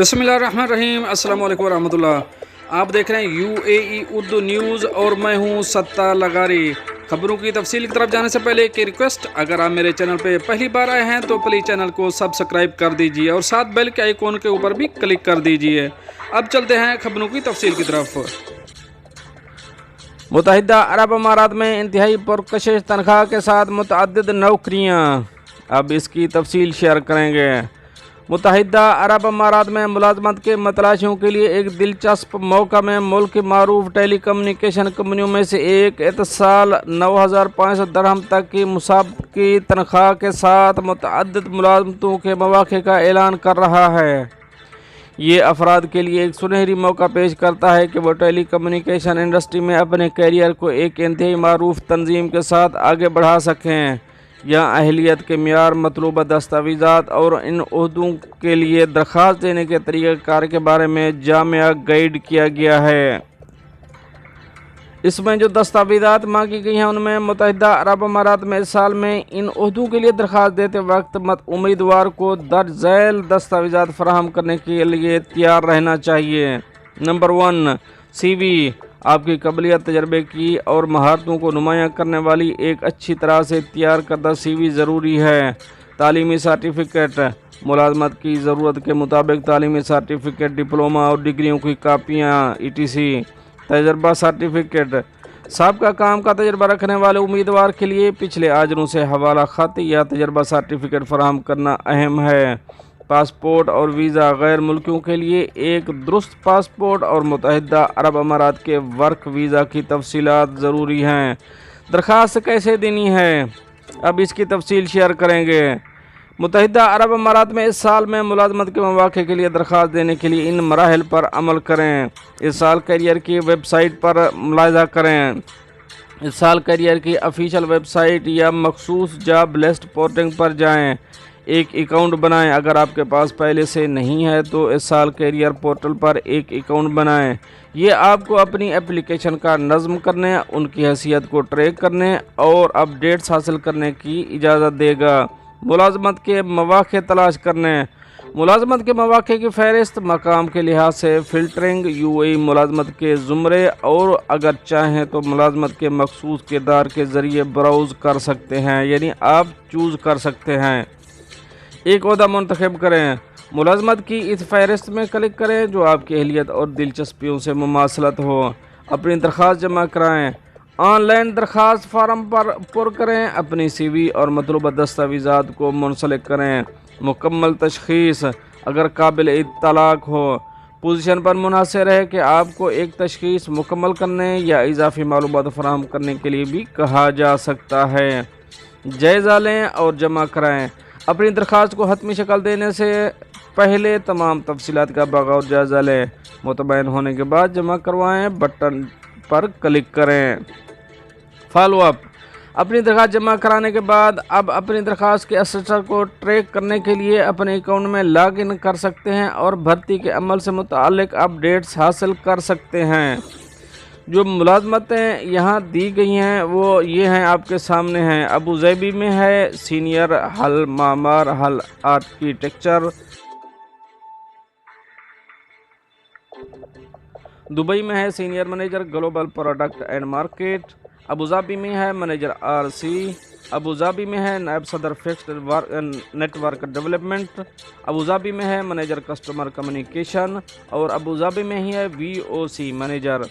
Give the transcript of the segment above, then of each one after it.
بسم اللہ الرحمن الرحیم۔ السلام علیکم ورحمۃ اللہ۔ آپ دیکھ رہے ہیں UAE اردو نیوز اور میں ہوں ستار لغاری۔ خبروں کی تفصیل کی طرف جانے سے پہلے ایک ریکویسٹ، اگر آپ میرے چینل پہ پہلی بار آئے ہیں تو پلیز چینل کو سبسکرائب کر دیجئے اور ساتھ بیل کے آئیکن کے اوپر بھی کلک کر دیجئے۔ اب چلتے ہیں خبروں کی تفصیل کی طرف۔ متحدہ عرب امارات میں انتہائی پرکشش تنخواہ کے ساتھ متعدد نوکریاں، اب اس کی تفصیل شیئر کریں گے۔ متحدہ عرب امارات میں ملازمت کے متلاشیوں کے لیے ایک دلچسپ موقع میں ملک کی معروف ٹیلی کمیونیکیشن کمپنیوں میں سے ایک اتصال 9,500 درہم تک کی مسابقتی تنخواہ کے ساتھ متعدد ملازمتوں کے مواقع کا اعلان کر رہا ہے۔ یہ افراد کے لیے ایک سنہری موقع پیش کرتا ہے کہ وہ ٹیلی کمیونیکیشن انڈسٹری میں اپنے کیریئر کو ایک انتہائی معروف تنظیم کے ساتھ آگے بڑھا سکیں۔ یہاں اہلیت کے معیار، مطلوبہ دستاویزات اور ان عہدوں کے لیے درخواست دینے کے طریقہ کار کے بارے میں جامع گائیڈ کیا گیا ہے۔ اس میں جو دستاویزات مانگی گئی ہیں ان میں متحدہ عرب امارات میں اس سال میں ان عہدوں کے لیے درخواست دیتے وقت امیدوار کو درج ذیل دستاویزات فراہم کرنے کے لیے تیار رہنا چاہیے۔ Number 1، CV۔ آپ کی قابلیت، تجربے کی اور مہارتوں کو نمایاں کرنے والی ایک اچھی طرح سے تیار کردہ CV ضروری ہے۔ تعلیمی سرٹیفکیٹ۔ ملازمت کی ضرورت کے مطابق تعلیمی سرٹیفکیٹ، ڈپلومہ اور ڈگریوں کی کاپیاں etc۔ تجربہ سرٹیفکیٹ۔ سابقہ کام کا تجربہ رکھنے والے امیدوار کے لیے پچھلے اجروں سے حوالہ خط یا تجربہ سرٹیفکیٹ فراہم کرنا اہم ہے۔ پاسپورٹ اور ویزا۔ غیر ملکیوں کے لیے ایک درست پاسپورٹ اور متحدہ عرب امارات کے ورک ویزا کی تفصیلات ضروری ہیں۔ درخواست کیسے دینی ہے، اب اس کی تفصیل شیئر کریں گے۔ متحدہ عرب امارات میں اس سال میں ملازمت کے مواقع کے لیے درخواست دینے کے لیے ان مراحل پر عمل کریں۔ اس سال کیریئر کی ویب سائٹ پر ملاحظہ کریں۔ اس سال کیریئر کی آفیشیل ویب سائٹ یا مخصوص جاب لسٹ پورٹنگ پر جائیں۔ ایک اکاؤنٹ بنائیں۔ اگر آپ کے پاس پہلے سے نہیں ہے تو اس سال کیریئر پورٹل پر ایک اکاؤنٹ بنائیں۔ یہ آپ کو اپنی اپلیکیشن کا نظم کرنے، ان کی حیثیت کو ٹریک کرنے اور اپ ڈیٹس حاصل کرنے کی اجازت دے گا۔ ملازمت کے مواقع تلاش کرنے۔ ملازمت کے مواقع کی فہرست، مقام کے لحاظ سے فلٹرنگ، UAE ملازمت کے زمرے اور اگر چاہیں تو ملازمت کے مخصوص کردار کے ذریعے براؤز کر سکتے ہیں، یعنی آپ چوز کر سکتے ہیں۔ ایک عہدہ منتخب کریں۔ ملازمت کی اس فہرست میں کلک کریں جو آپ کی اہلیت اور دلچسپیوں سے مماثلت ہو۔ اپنی درخواست جمع کرائیں۔ آن لائن درخواست فارم پر کریں۔ اپنی CV اور مطلوبہ دستاویزات کو منسلک کریں۔ مکمل تشخیص، اگر قابل اطلاق ہو، پوزیشن پر منحصر ہے کہ آپ کو ایک تشخیص مکمل کرنے یا اضافی معلومات فراہم کرنے کے لیے بھی کہا جا سکتا ہے۔ جائزہ لیں اور جمع کرائیں۔ اپنی درخواست کو حتمی شکل دینے سے پہلے تمام تفصیلات کا بغور جائزہ لیں۔ مطمئن ہونے کے بعد جمع کروائیں بٹن پر کلک کریں۔ Follow up. اپنی درخواست جمع کرانے کے بعد اب اپنی درخواست کے اسٹیٹس کو ٹریک کرنے کے لیے اپنے اکاؤنٹ میں لاگ ان کر سکتے ہیں اور بھرتی کے عمل سے متعلق اپ ڈیٹس حاصل کر سکتے ہیں۔ جو ملازمتیں یہاں دی گئی ہیں وہ یہ ہیں، آپ کے سامنے ہیں۔ ابو ظبی میں ہے سینئر حل معمار حل آرکیٹیکچر، دبئی میں ہے senior manager global product and market, Abu Dhabi میں ہے مینیجر RC، ابو ظبی میں ہے نائب صدر فکسڈ نیٹ ورک ڈیولپمنٹ، ابو ظبی میں ہے مینیجر کسٹمر کمیونیکیشن اور ابو ظبی میں ہی ہے VOC مینیجر۔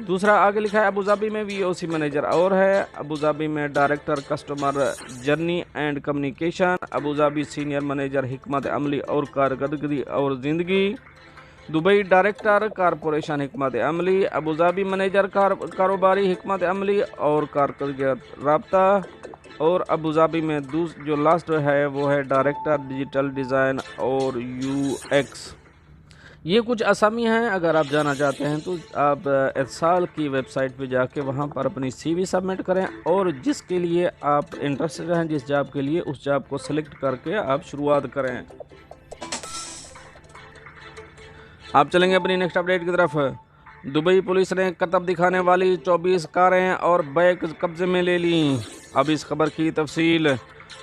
دوسرا آگے لکھا ہے ابو ظبی میں VOC مینیجر اور ہے ابو ظبی میں director customer journey and communication, Abu Dhabi senior manager حکمت عملی اور کارکردگی اور زندگی، دبئی ڈائریکٹر کارپوریشن حکمت عملی، ابو ظبی مینیجر کاروباری حکمت عملی اور کارکردگی رابطہ، اور ابو ظبی میں جو لاسٹ ہے وہ ہے ڈائریکٹر ڈیجیٹل ڈیزائن اور UX۔ یہ کچھ اسامی ہیں، اگر آپ جانا چاہتے ہیں تو آپ اتصال کی ویب سائٹ پہ جا کے وہاں پر اپنی CV سبمٹ کریں اور جس کے لیے آپ انٹرسٹڈ ہیں، جس جاب کے لیے، اس جاب کو سلیکٹ کر کے آپ شروعات کریں۔ آپ چلیں گے اپنی نیکسٹ اپڈیٹ کی طرف۔ دبئی پولیس نے کرتب دکھانے والی 24 کاریں اور بائک قبضے میں لے لیں، اب اس خبر کی تفصیل۔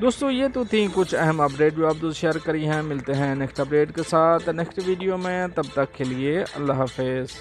دوستو یہ تو تھیں کچھ اہم اپڈیٹ جو آپ دوست شیئر کری ہیں. ملتے ہیں نیکسٹ اپڈیٹ کے ساتھ نیکسٹ ویڈیو میں. تب تک کے لیے اللہ حافظ.